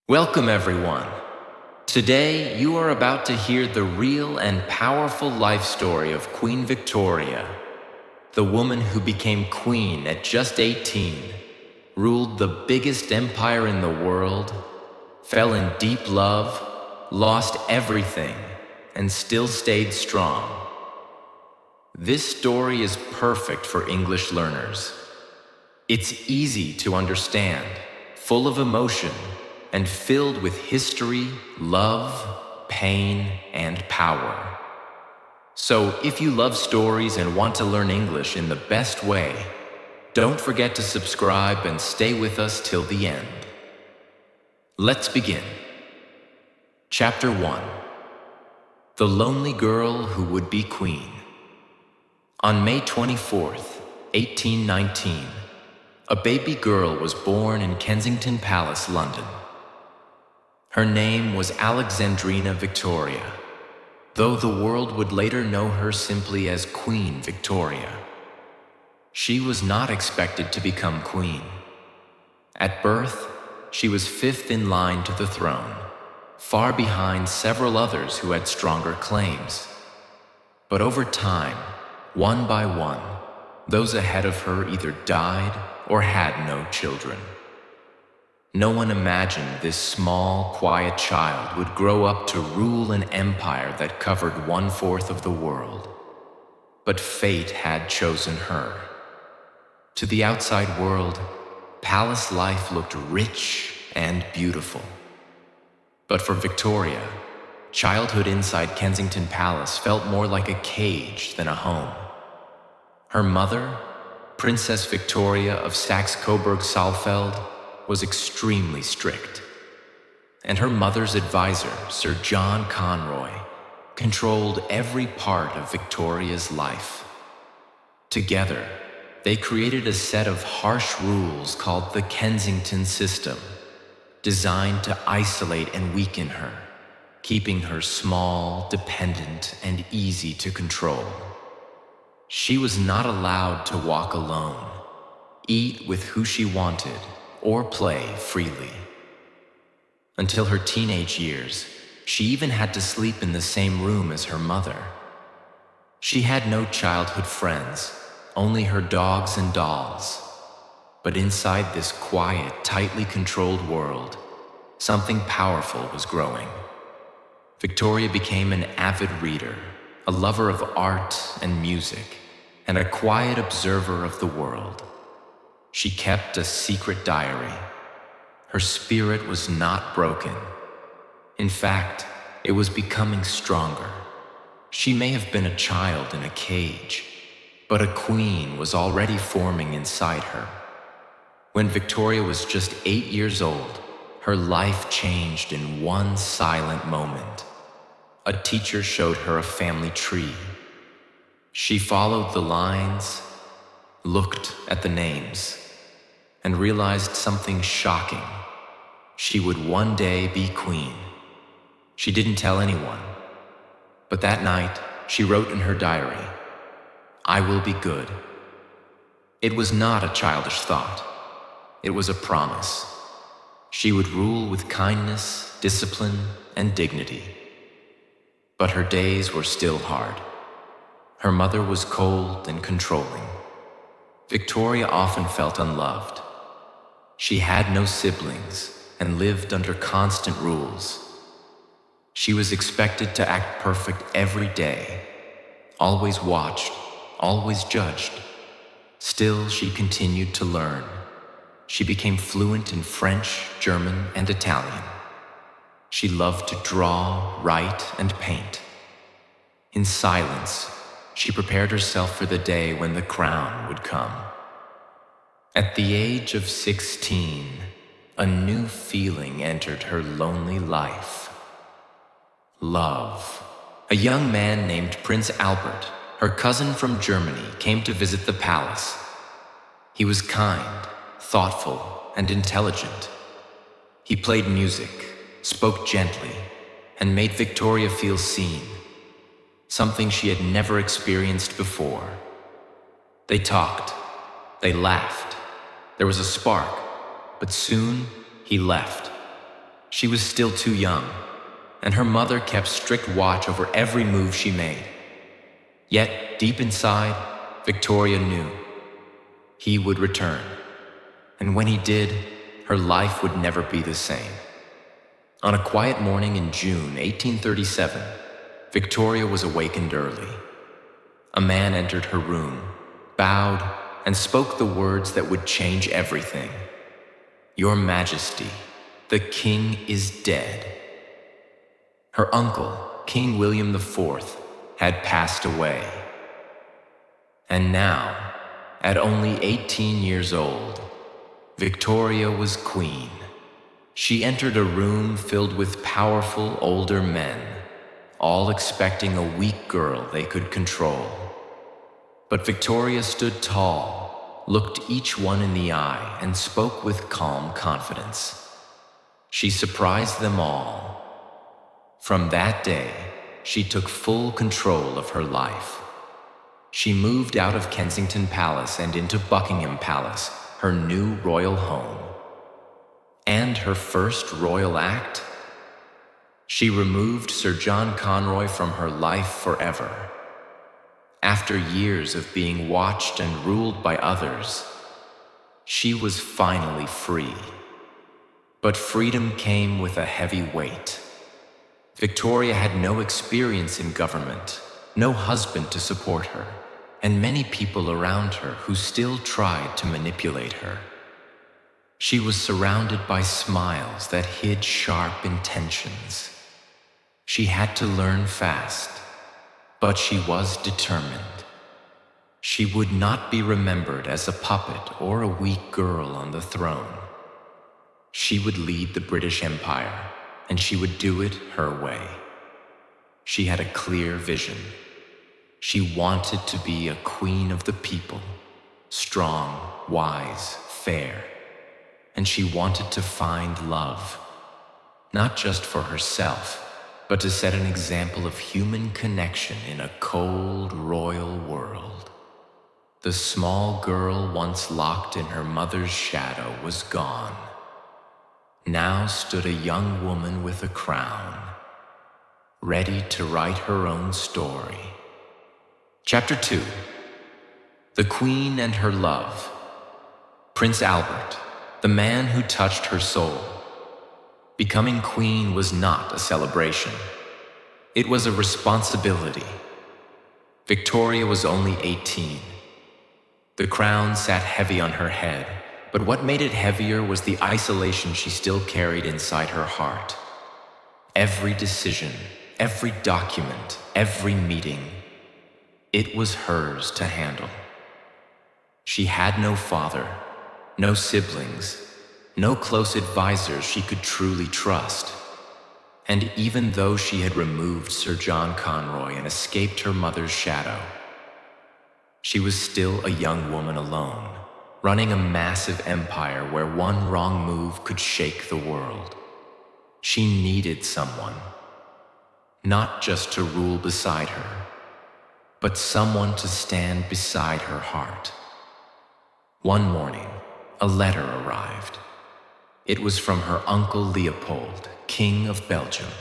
Welcome, everyone. Today, you are about to hear the real and powerful life story of Queen Victoria, the woman who became queen at just 18, ruled the biggest empire in the world, fell in deep love, lost everything, and still stayed strong. This story is perfect for English learners. It's easy to understand, full of emotion, and filled with history, love, pain, and power. So if you love stories and want to learn English in the best way, don't forget to subscribe and stay with us till the end. Let's begin. Chapter 1. The Lonely Girl Who Would Be Queen. On May 24th, 1819, a baby girl was born in Kensington Palace, London. Her name was Alexandrina Victoria, though the world would later know her simply as Queen Victoria. She was not expected to become queen. At birth, she was fifth in line to the throne, far behind several others who had stronger claims. But over time, one by one, those ahead of her either died or had no children. No one imagined this small, quiet child would grow up to rule an empire that covered 1/4 of the world. But fate had chosen her. To the outside world, palace life looked rich and beautiful. But for Victoria, childhood inside Kensington Palace felt more like a cage than a home. Her mother, Princess Victoria of Saxe-Coburg-Saalfeld, was extremely strict. And her mother's advisor, Sir John Conroy, controlled every part of Victoria's life. Together, they created a set of harsh rules called the Kensington System, designed to isolate and weaken her, keeping her small, dependent, and easy to control. She was not allowed to walk alone, eat with who she wanted, or play freely. Until her teenage years, she even had to sleep in the same room as her mother. She had no childhood friends, only her dogs and dolls. But inside this quiet, tightly controlled world, something powerful was growing. Victoria became an avid reader, a lover of art and music, and a quiet observer of the world. She kept a secret diary. Her spirit was not broken. In fact, it was becoming stronger. She may have been a child in a cage, but a queen was already forming inside her. When Victoria was just 8 years old, her life changed in one silent moment. A teacher showed her a family tree. She followed the lines, looked at the names, and realized something shocking. She would one day be queen. She didn't tell anyone. But that night, she wrote in her diary, "I will be good." It was not a childish thought. It was a promise. She would rule with kindness, discipline, and dignity. But her days were still hard. Her mother was cold and controlling. Victoria often felt unloved. She had no siblings and lived under constant rules. She was expected to act perfect every day, always watched, always judged. Still, she continued to learn. She became fluent in French, German, and Italian. She loved to draw, write, and paint. In silence, she prepared herself for the day when the crown would come. At the age of 16, a new feeling entered her lonely life. Love. A young man named Prince Albert, her cousin from Germany, came to visit the palace. He was kind, thoughtful, and intelligent. He played music, spoke gently, and made Victoria feel seen, something she had never experienced before. They talked, they laughed. There was a spark, but soon he left. She was still too young, and her mother kept strict watch over every move she made. Yet, deep inside, Victoria knew he would return, and when he did, her life would never be the same. On a quiet morning in June 1837, Victoria was awakened early. A man entered her room, bowed, and spoke the words that would change everything. "Your Majesty, the king is dead." Her uncle, King William IV, had passed away. And now, at only 18 years old, Victoria was queen. She entered a room filled with powerful older men, all expecting a weak girl they could control. But Victoria stood tall, looked each one in the eye, and spoke with calm confidence. She surprised them all. From that day, she took full control of her life. She moved out of Kensington Palace and into Buckingham Palace, her new royal home. And her first royal act? She removed Sir John Conroy from her life forever. After years of being watched and ruled by others, she was finally free. But freedom came with a heavy weight. Victoria had no experience in government, no husband to support her, and many people around her who still tried to manipulate her. She was surrounded by smiles that hid sharp intentions. She had to learn fast, but she was determined. She would not be remembered as a puppet or a weak girl on the throne. She would lead the British Empire, and she would do it her way. She had a clear vision. She wanted to be a queen of the people, strong, wise, fair. And she wanted to find love, not just for herself, but to set an example of human connection in a cold, royal world. The small girl once locked in her mother's shadow was gone. Now stood a young woman with a crown, ready to write her own story. Chapter 2. The Queen and Her Love. Prince Albert, the man who touched her soul. Becoming queen was not a celebration. It was a responsibility. Victoria was only 18. The crown sat heavy on her head, but what made it heavier was the isolation she still carried inside her heart. Every decision, every document, every meeting, it was hers to handle. She had no father, no siblings, no close advisors she could truly trust. And even though she had removed Sir John Conroy and escaped her mother's shadow, she was still a young woman alone, running a massive empire where one wrong move could shake the world. She needed someone, not just to rule beside her, but someone to stand beside her heart. One morning, a letter arrived. It was from her uncle Leopold, King of Belgium,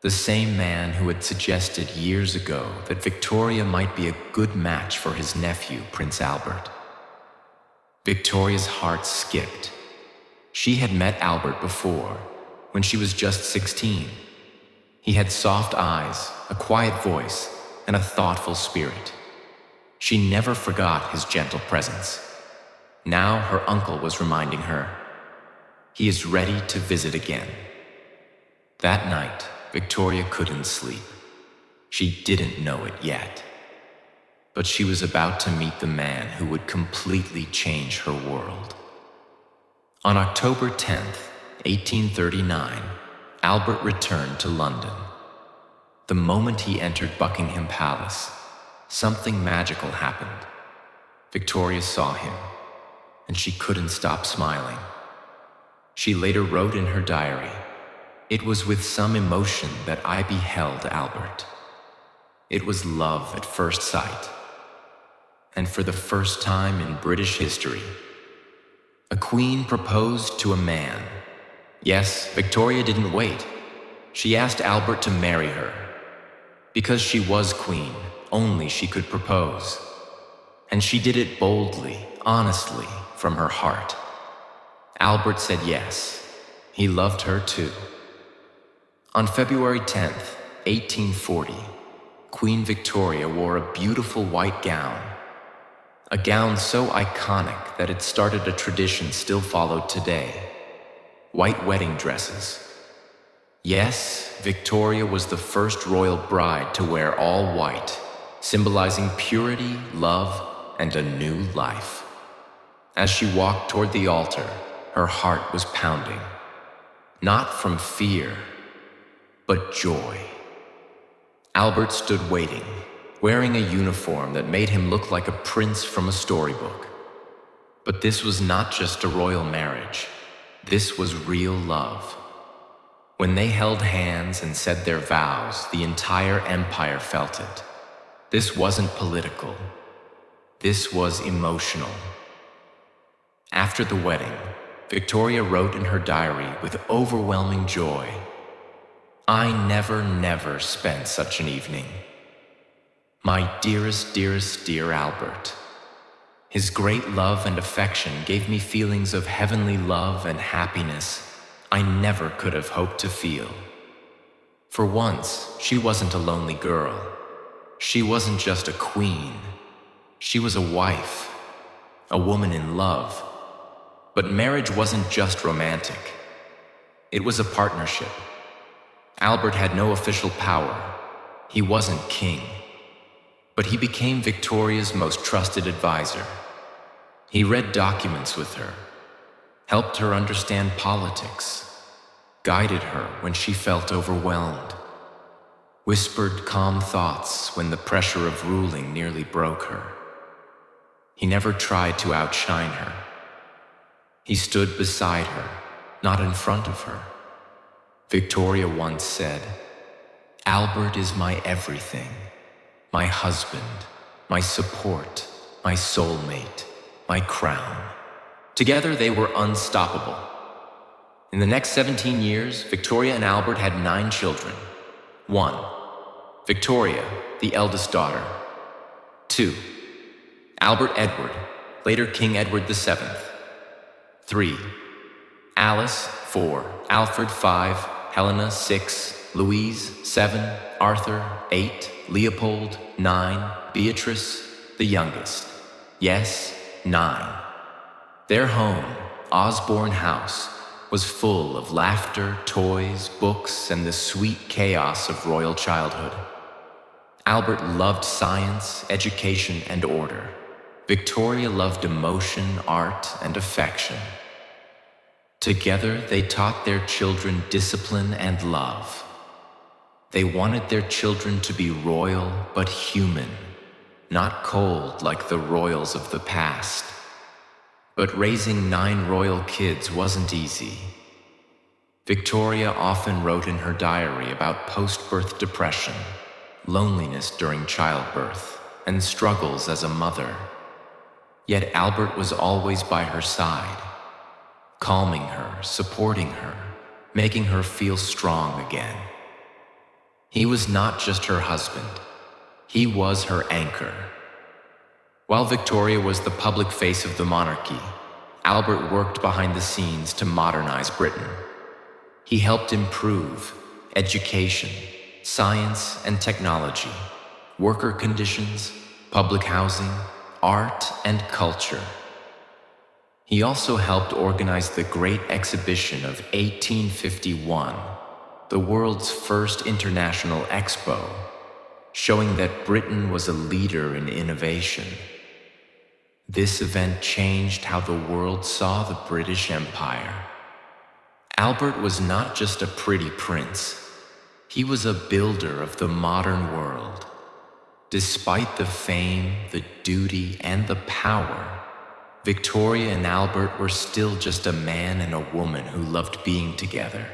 the same man who had suggested years ago that Victoria might be a good match for his nephew, Prince Albert. Victoria's heart skipped. She had met Albert before, when she was just 16. He had soft eyes, a quiet voice, and a thoughtful spirit. She never forgot his gentle presence. Now her uncle was reminding her, he is ready to visit again. That night, Victoria couldn't sleep. She didn't know it yet. But she was about to meet the man who would completely change her world. On October 10th, 1839, Albert returned to London. The moment he entered Buckingham Palace, something magical happened. Victoria saw him, and she couldn't stop smiling. She later wrote in her diary, "It was with some emotion that I beheld Albert. It was love at first sight. And for the first time in British history, a queen proposed to a man, Yes, Victoria didn't wait. She asked Albert to marry her. Because she was queen, only she could propose. And she did it boldly, honestly, from her heart. Albert said yes. He loved her too. On February 10th, 1840, Queen Victoria wore a beautiful white gown. A gown so iconic that it started a tradition still followed today. White wedding dresses. Yes, Victoria was the first royal bride to wear all white, symbolizing purity, love, and a new life. As she walked toward the altar, her heart was pounding. Not from fear, but joy. Albert stood waiting, wearing a uniform that made him look like a prince from a storybook. But this was not just a royal marriage. This was real love. When they held hands and said their vows, the entire empire felt it. This wasn't political. This was emotional. After the wedding, Victoria wrote in her diary with overwhelming joy, "I never spent such an evening. My dearest, dear Albert. His great love and affection gave me feelings of heavenly love and happiness I never could have hoped to feel." For once, she wasn't a lonely girl. She wasn't just a queen. She was a wife, a woman in love. But marriage wasn't just romantic. It was a partnership. Albert had no official power. He wasn't king. But he became Victoria's most trusted advisor. He read documents with her, helped her understand politics, guided her when she felt overwhelmed, whispered calm thoughts when the pressure of ruling nearly broke her. He never tried to outshine her. He stood beside her, not in front of her. Victoria once said, "Albert is my everything, my husband, my support, my soulmate, my crown." Together they were unstoppable. In the next 17 years, Victoria and Albert had 9 children. 1. Victoria, the eldest daughter. 2. Albert Edward, later King Edward VII. 3. Alice, 4. Alfred, 5. Helena, 6. Louise, 7. Arthur, 8. Leopold, 9. Beatrice, the youngest. Yes, 9. Their home, Osborne House, was full of laughter, toys, books, and the sweet chaos of royal childhood. Albert loved science, education, and order. Victoria loved emotion, art, and affection. Together, they taught their children discipline and love. They wanted their children to be royal but human, not cold like the royals of the past. But raising 9 royal kids wasn't easy. Victoria often wrote in her diary about post-birth depression, loneliness during childbirth, and struggles as a mother. Yet Albert was always by her side, calming her, supporting her, making her feel strong again. He was not just her husband, he was her anchor. While Victoria was the public face of the monarchy, Albert worked behind the scenes to modernize Britain. He helped improve education, science and technology, worker conditions, public housing, art and culture. He also helped organize the Great Exhibition of 1851, the world's first international expo, showing that Britain was a leader in innovation. This event changed how the world saw the British Empire. Albert was not just a pretty prince. He was a builder of the modern world. Despite the fame, the duty, and the power, Victoria and Albert were still just a man and a woman who loved being together.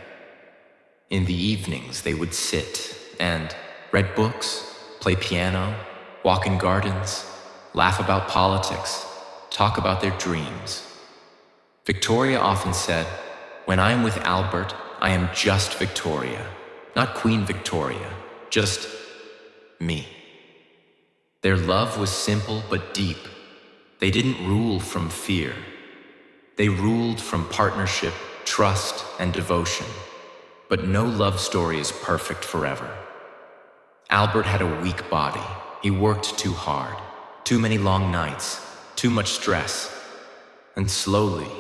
In the evenings, they would sit and read books, play piano, walk in gardens, laugh about politics, talk about their dreams. Victoria often said, When I am with Albert, I am just Victoria, not Queen Victoria, just me. Their love was simple but deep. They didn't rule from fear. They ruled from partnership, trust, and devotion. But no love story is perfect forever. Albert had a weak body. He worked too hard, too many long nights, too much stress. And slowly,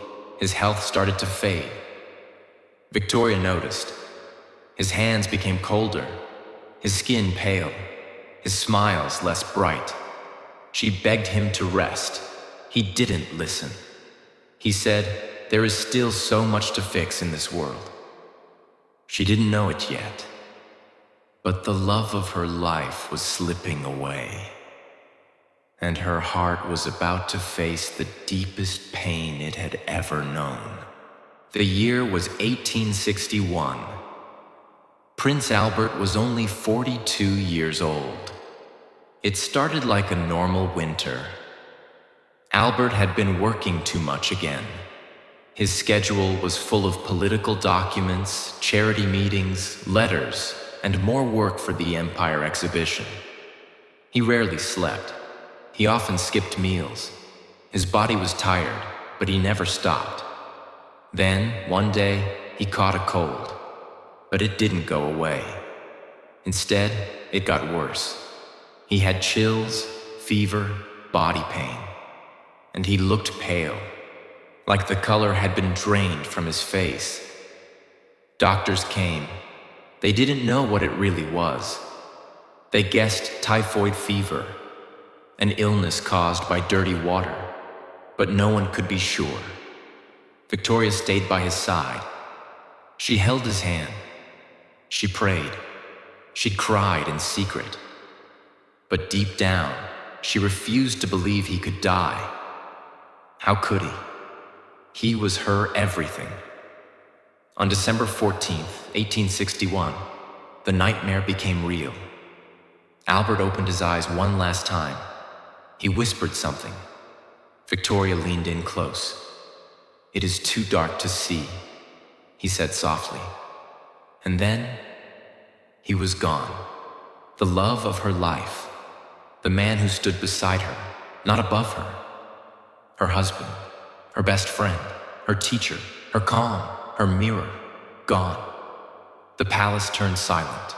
his health started to fade. Victoria noticed. His hands became colder, his skin pale, his smiles less bright. She begged him to rest. He didn't listen. He said, "There is still so much to fix in this world." She didn't know it yet, but the love of her life was slipping away, and her heart was about to face the deepest pain it had ever known. The year was 1861. Prince Albert was only 42 years old. It started like a normal winter. Albert had been working too much again. His schedule was full of political documents, charity meetings, letters, and more work for the Empire exhibition. He rarely slept. He often skipped meals. His body was tired, but he never stopped. Then, one day, he caught a cold. But it didn't go away. Instead, it got worse. He had chills, fever, body pain. And he looked pale, like the color had been drained from his face. Doctors came. They didn't know what it really was. They guessed typhoid fever, an illness caused by dirty water, but no one could be sure. Victoria stayed by his side. She held his hand. She prayed. She cried in secret. But deep down, she refused to believe he could die. How could he? He was her everything. On December 14th, 1861, the nightmare became real. Albert opened his eyes one last time. He whispered something. Victoria leaned in close. "It is too dark to see," he said softly. And then, he was gone. The love of her life. The man who stood beside her, not above her. Her husband, her best friend, her teacher, her calm, her mirror, gone. The palace turned silent.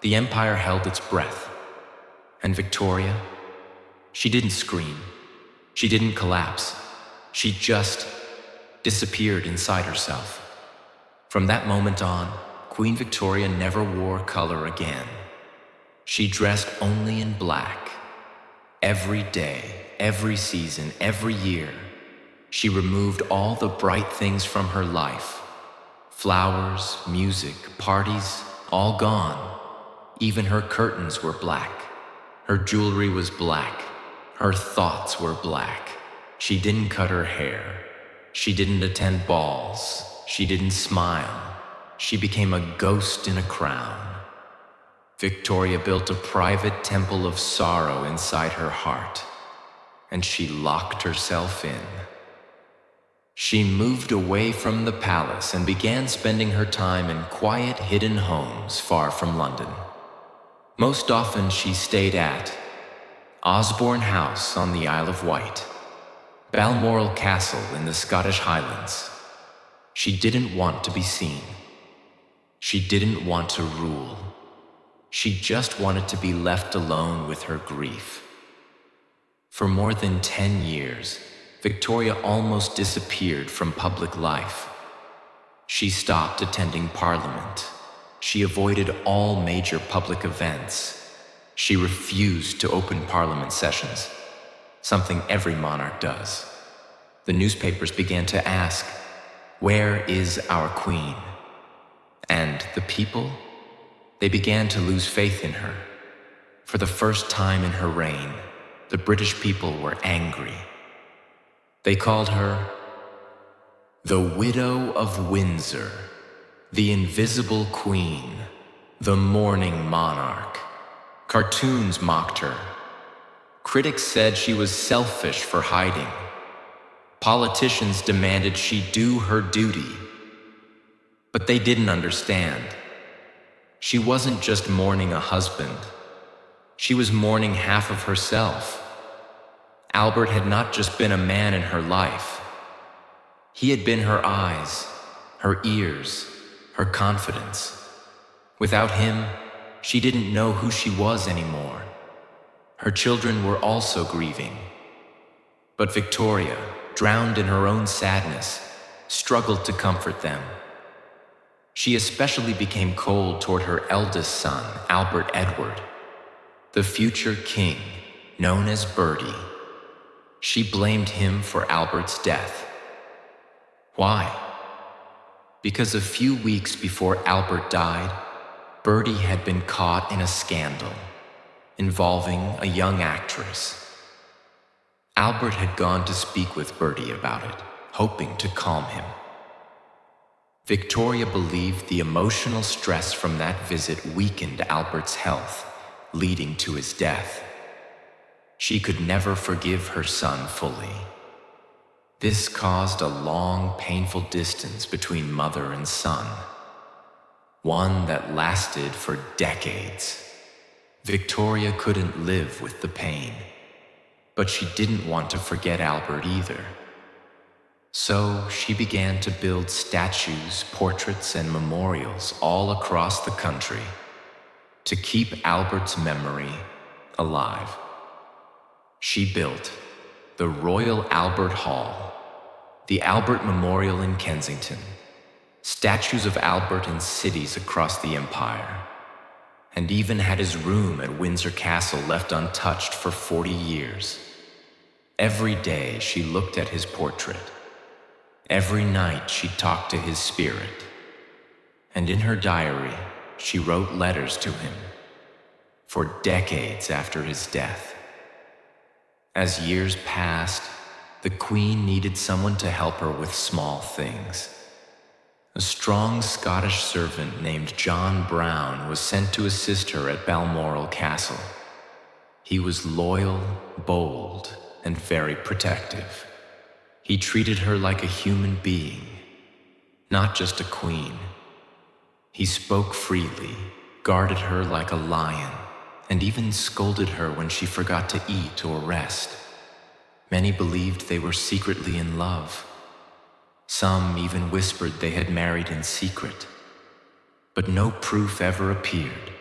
The empire held its breath. And Victoria, she didn't scream. She didn't collapse. She just disappeared inside herself. From that moment on, Queen Victoria never wore color again. She dressed only in black. Every day, every season, every year, she removed all the bright things from her life. Flowers, music, parties, all gone. Even her curtains were black. Her jewelry was black. Her thoughts were black. She didn't cut her hair. She didn't attend balls. She didn't smile. She became a ghost in a crown. Victoria built a private temple of sorrow inside her heart, and she locked herself in. She moved away from the palace and began spending her time in quiet, hidden homes far from London. Most often she stayed at Osborne House on the Isle of Wight, Balmoral Castle in the Scottish Highlands. She didn't want to be seen. She didn't want to rule. She just wanted to be left alone with her grief. For more than 10 years, Victoria almost disappeared from public life. She stopped attending Parliament. She avoided all major public events. She refused to open Parliament sessions, something every monarch does. The newspapers began to ask, "Where is our queen?" And the people? They began to lose faith in her. For the first time in her reign, the British people were angry. They called her the Widow of Windsor, the Invisible Queen, the Mourning Monarch. Cartoons mocked her. Critics said she was selfish for hiding. Politicians demanded she do her duty. But they didn't understand. She wasn't just mourning a husband. She was mourning half of herself. Albert had not just been a man in her life. He had been her eyes, her ears, her confidence. Without him, she didn't know who she was anymore. Her children were also grieving. But Victoria, drowned in her own sadness, struggled to comfort them. She especially became cold toward her eldest son, Albert Edward, the future king, known as Bertie. She blamed him for Albert's death. Why? Because a few weeks before Albert died, Bertie had been caught in a scandal involving a young actress. Albert had gone to speak with Bertie about it, hoping to calm him. Victoria believed the emotional stress from that visit weakened Albert's health, leading to his death. She could never forgive her son fully. This caused a long, painful distance between mother and son, one that lasted for decades. Victoria couldn't live with the pain, but she didn't want to forget Albert either. So she began to build statues, portraits, and memorials all across the country to keep Albert's memory alive. She built the Royal Albert Hall, the Albert Memorial in Kensington, statues of Albert in cities across the empire, and even had his room at Windsor Castle left untouched for 40 years. Every day she looked at his portrait. Every night she talked to his spirit. And in her diary, she wrote letters to him for decades after his death. As years passed, the Queen needed someone to help her with small things. A strong Scottish servant named John Brown was sent to assist her at Balmoral Castle. He was loyal, bold, and very protective. He treated her like a human being, not just a queen. He spoke freely, guarded her like a lion, and even scolded her when she forgot to eat or rest. Many believed they were secretly in love. Some even whispered they had married in secret. But no proof ever appeared.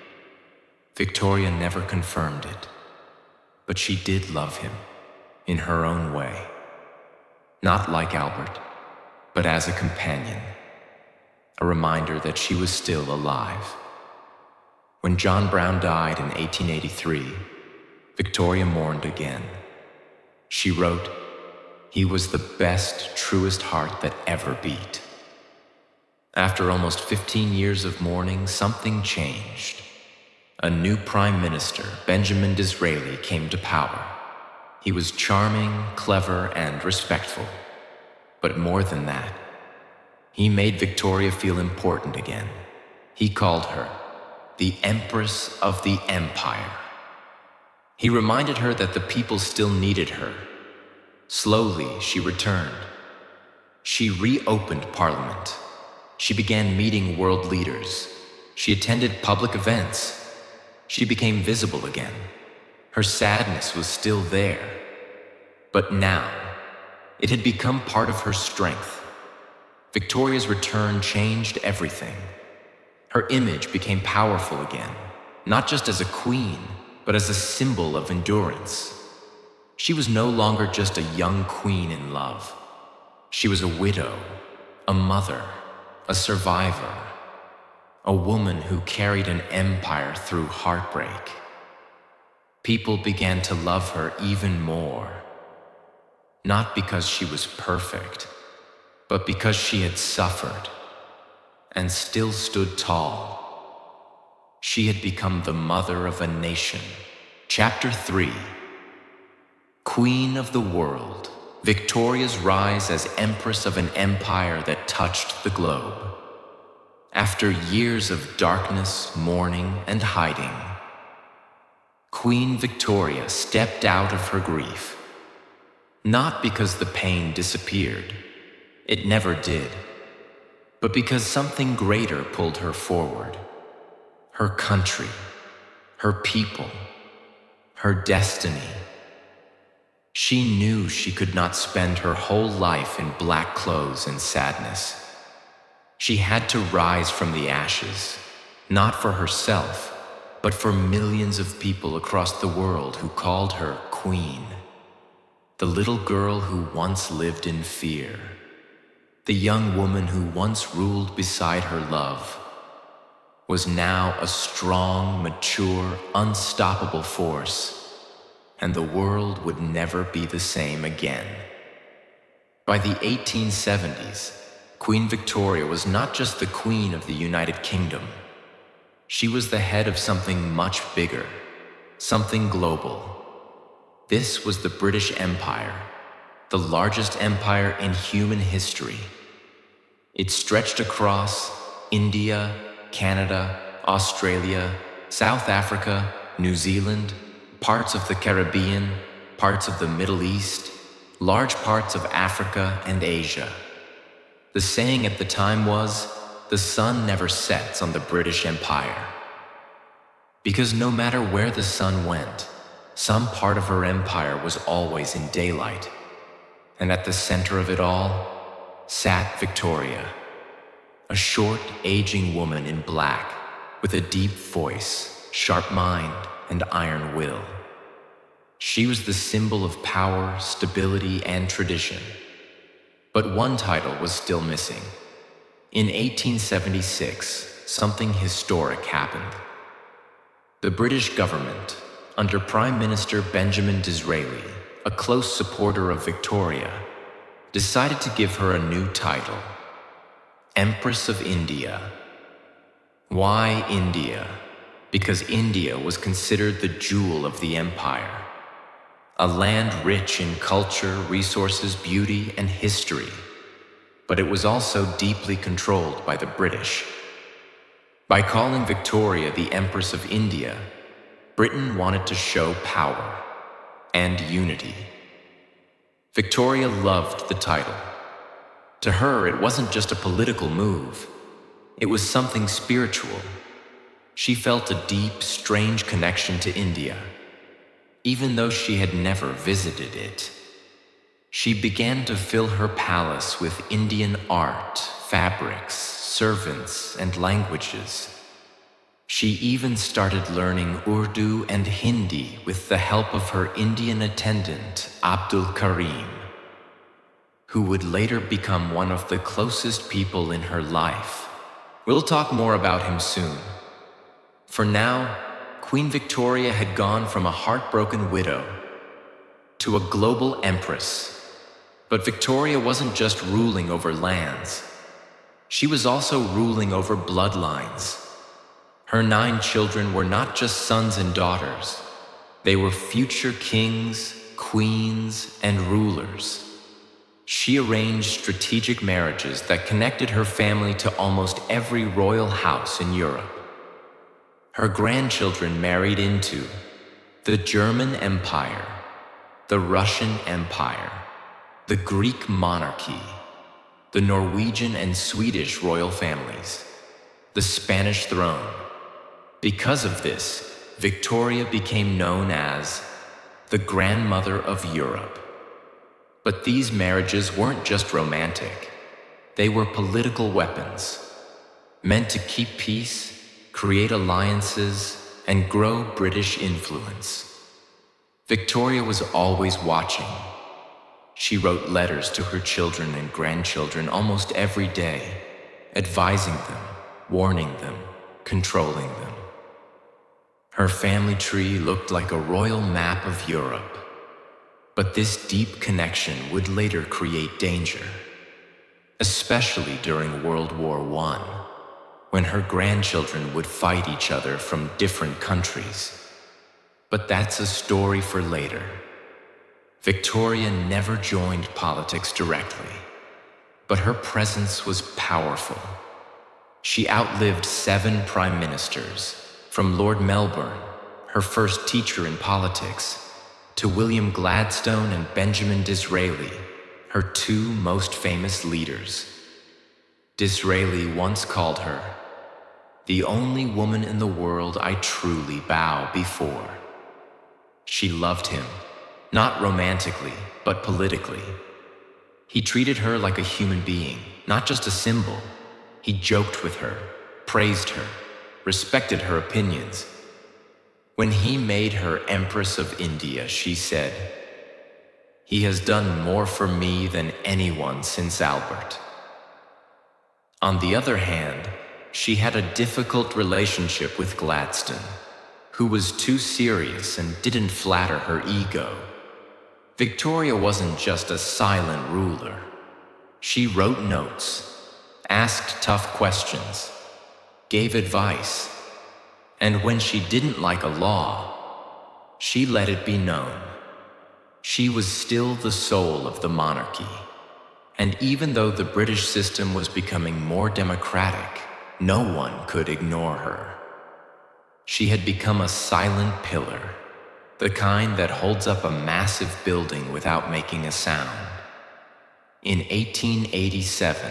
Victoria never confirmed it. But she did love him, in her own way. Not like Albert, but as a companion. A reminder that she was still alive. When John Brown died in 1883, Victoria mourned again. She wrote, "He was the best, truest heart that ever beat." After almost 15 years of mourning, something changed. A new prime minister, Benjamin Disraeli, came to power. He was charming, clever, and respectful. But more than that, he made Victoria feel important again. He called her the Empress of the Empire. He reminded her that the people still needed her. Slowly, she returned. She reopened Parliament. She began meeting world leaders. She attended public events. She became visible again. Her sadness was still there. But now, it had become part of her strength. Victoria's return changed everything. Her image became powerful again, not just as a queen, but as a symbol of endurance. She was no longer just a young queen in love. She was a widow, a mother, a survivor, a woman who carried an empire through heartbreak. People began to love her even more, not because she was perfect, but because she had suffered and still stood tall. She had become the mother of a nation. Chapter 3. Queen of the World. Victoria's rise as Empress of an empire that touched the globe. After years of darkness, mourning, and hiding, Queen Victoria stepped out of her grief. Not because the pain disappeared. It never did. but because something greater pulled her forward. Her country, her people, her destiny. She knew she could not spend her whole life in black clothes and sadness. She had to rise from the ashes, not for herself, but for millions of people across the world who called her Queen. The little girl who once lived in fear. The young woman who once ruled beside her love was now a strong, mature, unstoppable force, and the world would never be the same again. By the 1870s, Queen Victoria was not just the Queen of the United Kingdom. She was the head of something much bigger, something global. This was the British Empire, the largest empire in human history. It stretched across India, Canada, Australia, South Africa, New Zealand, parts of the Caribbean, parts of the Middle East, large parts of Africa and Asia. The saying at the time was, "The sun never sets on the British Empire." Because no matter where the sun went, some part of her empire was always in daylight. And at the center of it all sat Victoria, a short, aging woman in black, with a deep voice, sharp mind, and iron will. She was the symbol of power, stability, and tradition. But one title was still missing. In 1876, something historic happened. The British government, under Prime Minister Benjamin Disraeli, a close supporter of Victoria, decided to give her a new title, Empress of India. Why India? Because India was considered the jewel of the empire, a land rich in culture, resources, beauty, and history. But it was also deeply controlled by the British. By calling Victoria the Empress of India, Britain wanted to show power and unity. Victoria loved the title. To her, it wasn't just a political move. It was something spiritual. She felt a deep, strange connection to India, even though she had never visited it. She began to fill her palace with Indian art, fabrics, servants, and languages. She even started learning Urdu and Hindi with the help of her Indian attendant, Abdul Karim, who would later become one of the closest people in her life. We'll talk more about him soon. For now, Queen Victoria had gone from a heartbroken widow to a global empress. But Victoria wasn't just ruling over lands. She was also ruling over bloodlines. Her 9 children were not just sons and daughters. They were future kings, queens, and rulers. She arranged strategic marriages that connected her family to almost every royal house in Europe. Her grandchildren married into the German Empire, the Russian Empire, the Greek monarchy, the Norwegian and Swedish royal families, the Spanish throne. Because of this, Victoria became known as the grandmother of Europe. But these marriages weren't just romantic. They were political weapons, meant to keep peace, create alliances, and grow British influence. Victoria was always watching. She wrote letters to her children and grandchildren almost every day, advising them, warning them, controlling them. Her family tree looked like a royal map of Europe. But this deep connection would later create danger, especially during World War I, when her grandchildren would fight each other from different countries. But that's a story for later. Victoria never joined politics directly, but her presence was powerful. She outlived 7 prime ministers, from Lord Melbourne, her first teacher in politics, to William Gladstone and Benjamin Disraeli, her 2 most famous leaders. Disraeli once called her the only woman in the world I truly bow before. She loved him, not romantically, but politically. He treated her like a human being, not just a symbol. He joked with her, praised her, respected her opinions. When he made her Empress of India, she said, "He has done more for me than anyone since Albert." On the other hand, she had a difficult relationship with Gladstone, who was too serious and didn't flatter her ego. Victoria wasn't just a silent ruler. She wrote notes, asked tough questions, gave advice, and when she didn't like a law, she let it be known. She was still the soul of the monarchy. And even though the British system was becoming more democratic, no one could ignore her. She had become a silent pillar, the kind that holds up a massive building without making a sound. In 1887,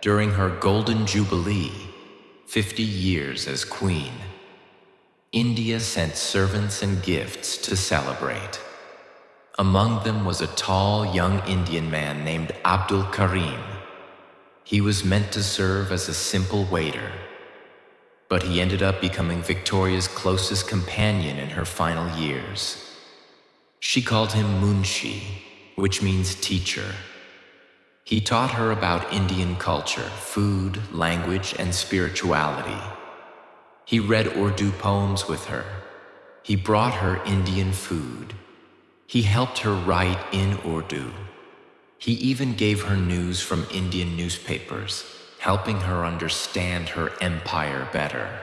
during her Golden Jubilee, 50 years as Queen, India sent servants and gifts to celebrate. Among them was a tall, young Indian man named Abdul Karim. He was meant to serve as a simple waiter, but he ended up becoming Victoria's closest companion in her final years. She called him Munshi, which means teacher. He taught her about Indian culture, food, language, and spirituality. He read Urdu poems with her. He brought her Indian food. He helped her write in Urdu. He even gave her news from Indian newspapers, helping her understand her empire better.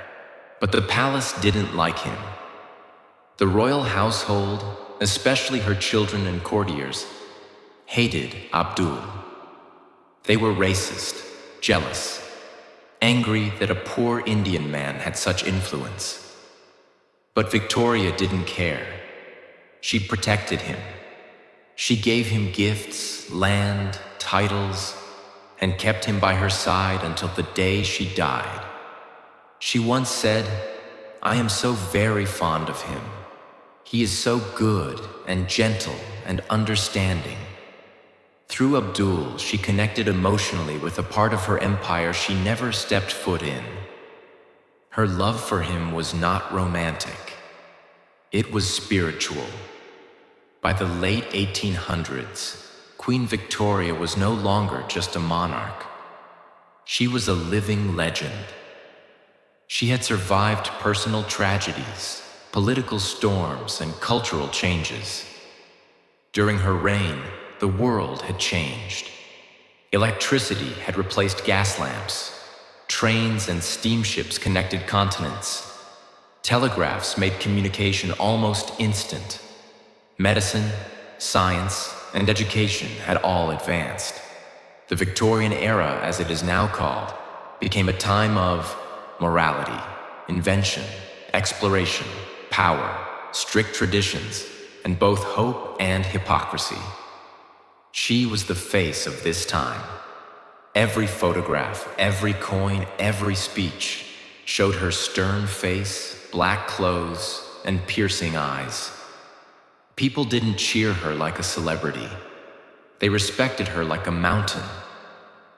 But the palace didn't like him. The royal household, especially her children and courtiers, hated Abdul. They were racist, jealous, angry that a poor Indian man had such influence. But Victoria didn't care. She protected him. She gave him gifts, land, titles, and kept him by her side until the day she died. She once said, "I am so very fond of him. He is so good and gentle and understanding." Through Abdul, she connected emotionally with a part of her empire she never stepped foot in. Her love for him was not romantic. It was spiritual. By the late 1800s, Queen Victoria was no longer just a monarch. She was a living legend. She had survived personal tragedies, political storms, and cultural changes. During her reign, the world had changed. Electricity had replaced gas lamps. Trains and steamships connected continents. Telegraphs made communication almost instant. Medicine, science, and education had all advanced. The Victorian era, as it is now called, became a time of morality, invention, exploration, power, strict traditions, and both hope and hypocrisy. She was the face of this time. Every photograph, every coin, every speech showed her stern face, black clothes, and piercing eyes. People didn't cheer her like a celebrity. They respected her like a mountain,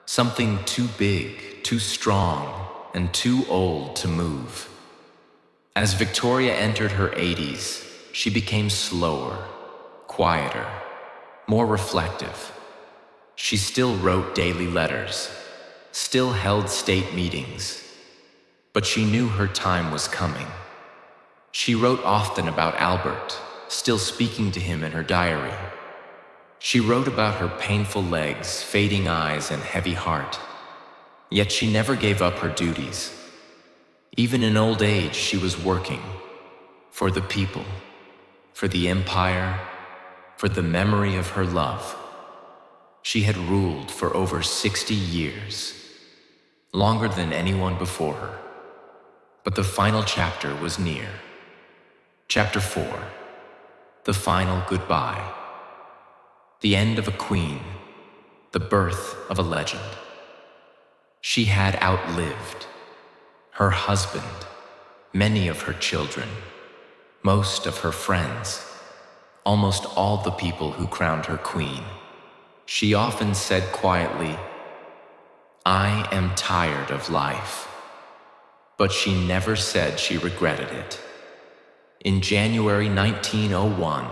something too big, too strong, and too old to move. As Victoria entered her 80s, she became slower, quieter, more reflective. She still wrote daily letters, still held state meetings, but she knew her time was coming. She wrote often about Albert, still speaking to him in her diary. She wrote about her painful legs, fading eyes, and heavy heart. Yet she never gave up her duties. Even in old age, she was working for the people, for the empire, for the memory of her love. She had ruled for over 60 years, longer than anyone before her. But the final chapter was near. Chapter 4, the final goodbye. The end of a queen, the birth of a legend. She had outlived her husband, many of her children, most of her friends, almost all the people who crowned her queen. She often said quietly, "I am tired of life." But she never said she regretted it. In January 1901,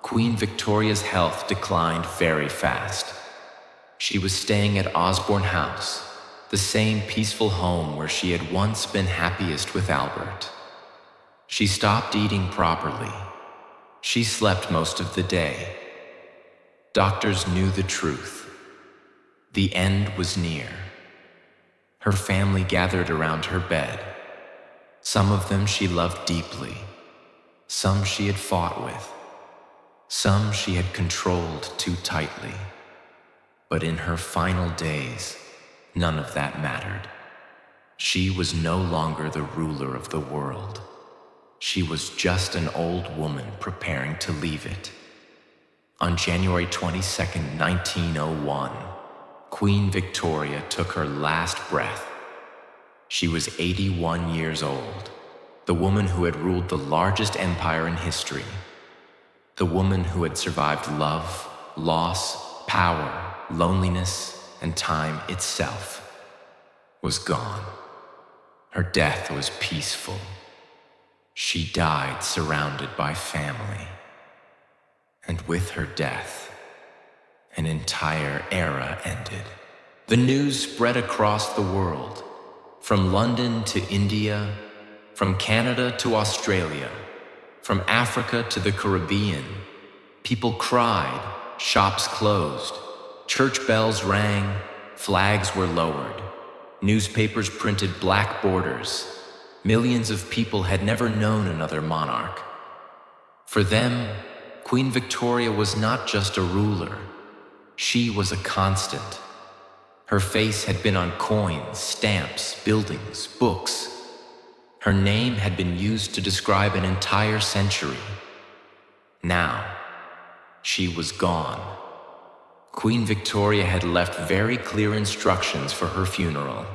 Queen Victoria's health declined very fast. She was staying at Osborne House, the same peaceful home where she had once been happiest with Albert. She stopped eating properly. She slept most of the day. Doctors knew the truth. The end was near. Her family gathered around her bed. Some of them she loved deeply. Some she had fought with. Some she had controlled too tightly. But in her final days, none of that mattered. She was no longer the ruler of the world. She was just an old woman preparing to leave it. On January 22nd, 1901, Queen Victoria took her last breath. She was 81 years old, the woman who had ruled the largest empire in history, the woman who had survived love, loss, power, loneliness, and time itself, was gone. Her death was peaceful. She died surrounded by family. And with her death, an entire era ended. The news spread across the world, from London to India, from Canada to Australia, from Africa to the Caribbean. People cried, shops closed, church bells rang, flags were lowered, newspapers printed black borders. Millions of people had never known another monarch. For them, Queen Victoria was not just a ruler. She was a constant. Her face had been on coins, stamps, buildings, books. Her name had been used to describe an entire century. Now, she was gone. Queen Victoria had left very clear instructions for her funeral.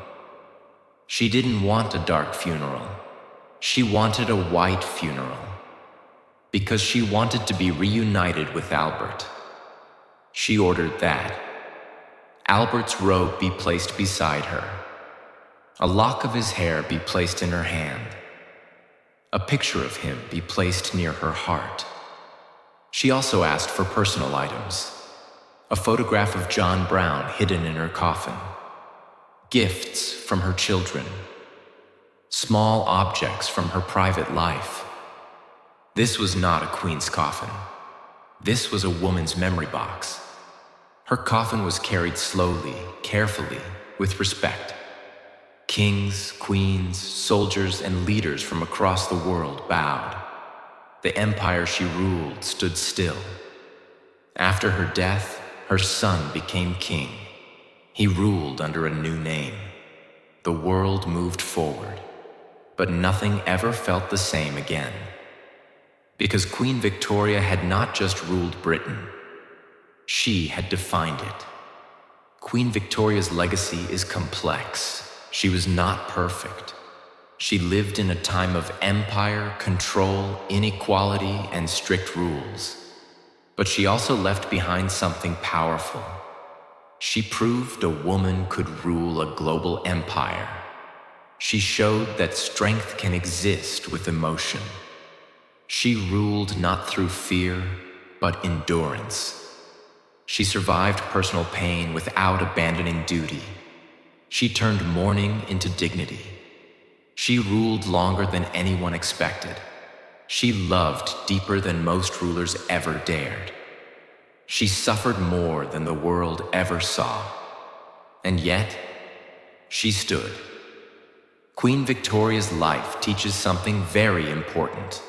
She didn't want a dark funeral. She wanted a white funeral, because she wanted to be reunited with Albert. She ordered that Albert's robe be placed beside her, a lock of his hair be placed in her hand, a picture of him be placed near her heart. She also asked for personal items, a photograph of John Brown hidden in her coffin, gifts from her children, small objects from her private life. This was not a queen's coffin. This was a woman's memory box. Her coffin was carried slowly, carefully, with respect. Kings, queens, soldiers, and leaders from across the world bowed. The empire she ruled stood still. After her death, her son became king. He ruled under a new name. The world moved forward, but nothing ever felt the same again. Because Queen Victoria had not just ruled Britain, she had defined it. Queen Victoria's legacy is complex. She was not perfect. She lived in a time of empire, control, inequality, and strict rules. But she also left behind something powerful. She proved a woman could rule a global empire. She showed that strength can exist with emotion. She ruled not through fear, but endurance. She survived personal pain without abandoning duty. She turned mourning into dignity. She ruled longer than anyone expected. She loved deeper than most rulers ever dared. She suffered more than the world ever saw. And yet, she stood. Queen Victoria's life teaches something very important.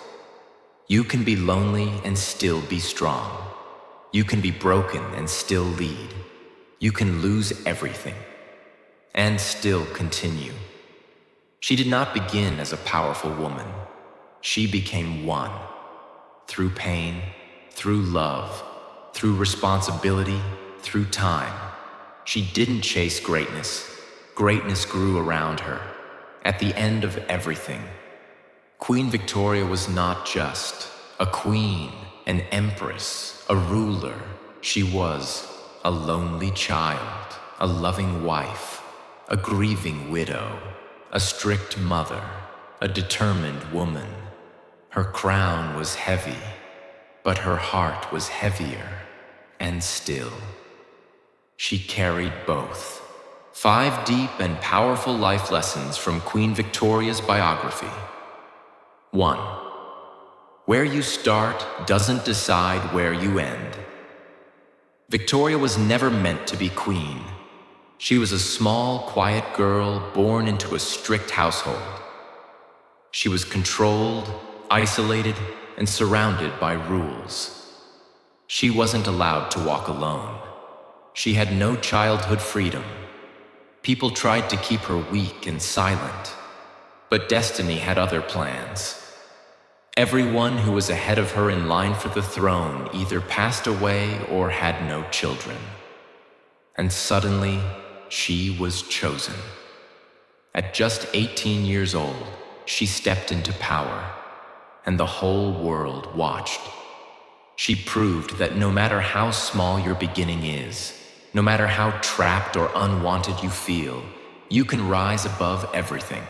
You can be lonely and still be strong. You can be broken and still lead. You can lose everything and still continue. She did not begin as a powerful woman. She became one. Through pain, through love, through responsibility, through time. She didn't chase greatness. Greatness grew around her. At the end of everything, Queen Victoria was not just a queen, an empress, a ruler. She was a lonely child, a loving wife, a grieving widow, a strict mother, a determined woman. Her crown was heavy, but her heart was heavier, and still. She carried both. 5 deep and powerful life lessons from Queen Victoria's biography. 1. Where you start doesn't decide where you end. Victoria was never meant to be queen. She was a small, quiet girl born into a strict household. She was controlled, isolated, and surrounded by rules. She wasn't allowed to walk alone. She had no childhood freedom. People tried to keep her weak and silent, but destiny had other plans. Everyone who was ahead of her in line for the throne either passed away or had no children. And suddenly, she was chosen. At just 18 years old, she stepped into power, and the whole world watched. She proved that no matter how small your beginning is, no matter how trapped or unwanted you feel, you can rise above everything.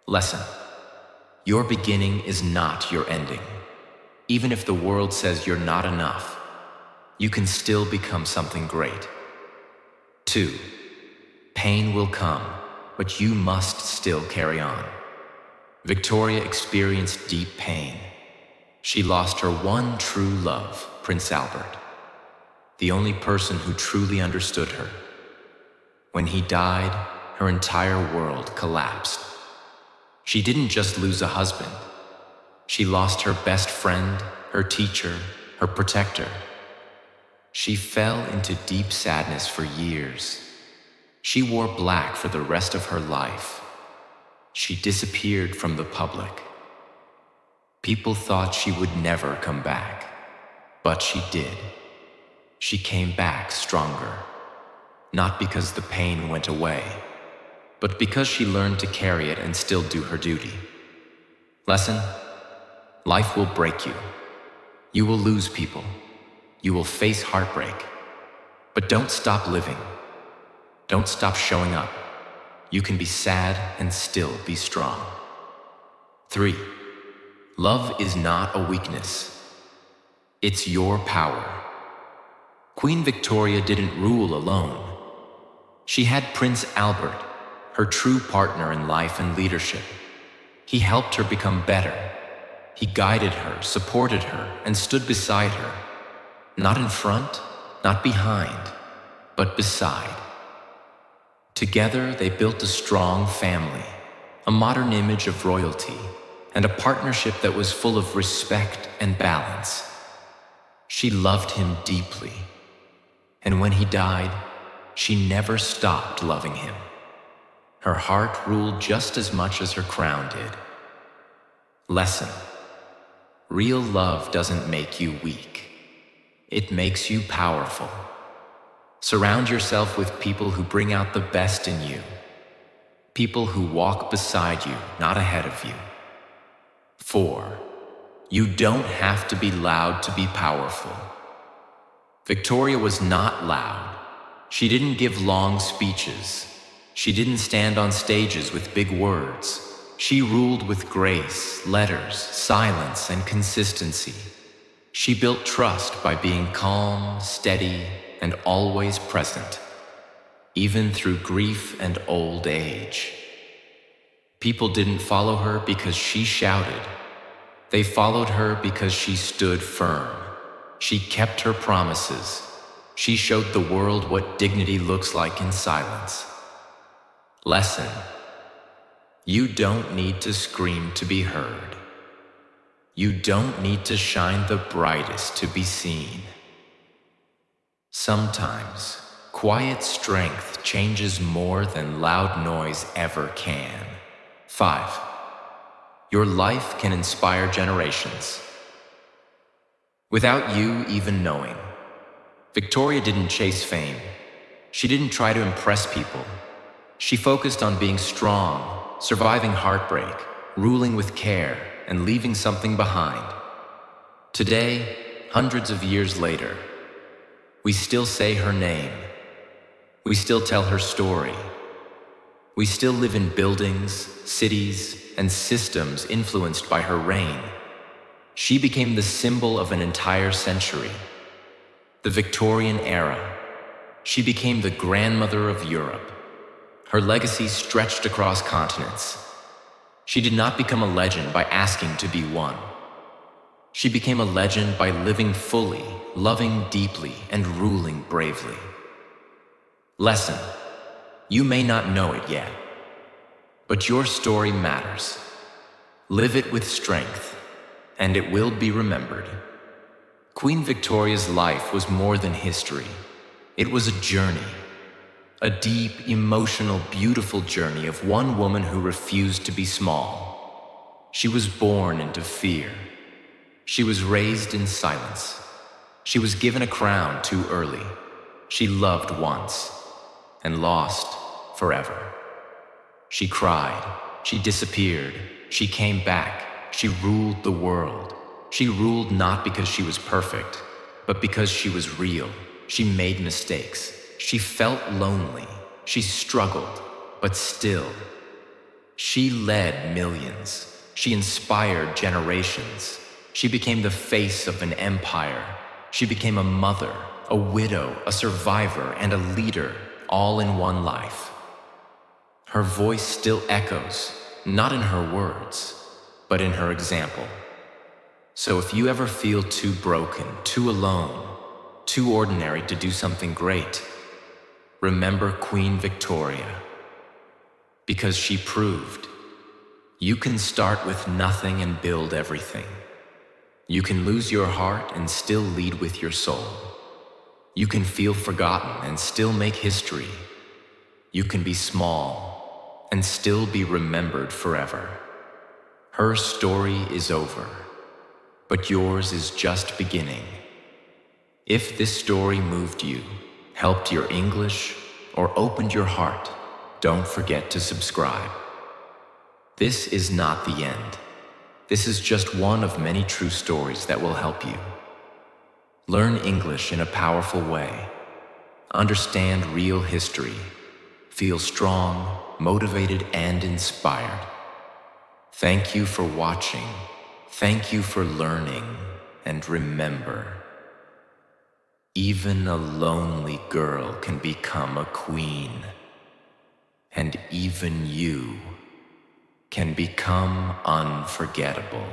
Lesson: your beginning is not your ending. Even if the world says you're not enough, you can still become something great. 2. Pain will come, but you must still carry on. Victoria experienced deep pain. She lost her one true love, Prince Albert, the only person who truly understood her. When he died, her entire world collapsed. She didn't just lose a husband. She lost her best friend, her teacher, her protector. She fell into deep sadness for years. She wore black for the rest of her life. She disappeared from the public. People thought she would never come back, but she did. She came back stronger, not because the pain went away, but because she learned to carry it and still do her duty. Lesson: life will break you. You will lose people. You will face heartbreak. But don't stop living. Don't stop showing up. You can be sad and still be strong. 3. Love is not a weakness. It's your power. Queen Victoria didn't rule alone. She had Prince Albert, her true partner in life and leadership. He helped her become better. He guided her, supported her, and stood beside her. Not in front, not behind, but beside. Together, they built a strong family, a modern image of royalty, and a partnership that was full of respect and balance. She loved him deeply, and when he died, she never stopped loving him. Her heart ruled just as much as her crown did. Lesson: real love doesn't make you weak. It makes you powerful. Surround yourself with people who bring out the best in you. People who walk beside you, not ahead of you. 4. You don't have to be loud to be powerful. Victoria was not loud. She didn't give long speeches. She didn't stand on stages with big words. She ruled with grace, letters, silence, and consistency. She built trust by being calm, steady, and always present, even through grief and old age. People didn't follow her because she shouted. They followed her because she stood firm. She kept her promises. She showed the world what dignity looks like in silence. Lesson: you don't need to scream to be heard. You don't need to shine the brightest to be seen. Sometimes, quiet strength changes more than loud noise ever can. 5. Your life can inspire generations. Without you even knowing, Victoria didn't chase fame. She didn't try to impress people. She focused on being strong, surviving heartbreak, ruling with care, and leaving something behind. Today, hundreds of years later, we still say her name. We still tell her story. We still live in buildings, cities, and systems influenced by her reign. She became the symbol of an entire century. The Victorian era. She became the grandmother of Europe. Her legacy stretched across continents. She did not become a legend by asking to be one. She became a legend by living fully, loving deeply, and ruling bravely. Lesson: you may not know it yet, but your story matters. Live it with strength, and it will be remembered. Queen Victoria's life was more than history. It was a journey. A deep, emotional, beautiful journey of one woman who refused to be small. She was born into fear. She was raised in silence. She was given a crown too early. She loved once and lost forever. She cried. She disappeared. She came back. She ruled the world. She ruled not because she was perfect, but because she was real. She made mistakes. She felt lonely. She struggled, but still. She led millions. She inspired generations. She became the face of an empire. She became a mother, a widow, a survivor, and a leader, all in one life. Her voice still echoes, not in her words, but in her example. So if you ever feel too broken, too alone, too ordinary to do something great, remember Queen Victoria. Because she proved you can start with nothing and build everything. You can lose your heart and still lead with your soul. You can feel forgotten and still make history. You can be small and still be remembered forever. Her story is over, but yours is just beginning. If this story moved you, helped your English, or opened your heart, don't forget to subscribe. This is not the end. This is just one of many true stories that will help you. Learn English in a powerful way. Understand real history. Feel strong, motivated, and inspired. Thank you for watching. Thank you for learning. And remember, even a lonely girl can become a queen. And even you can become unforgettable.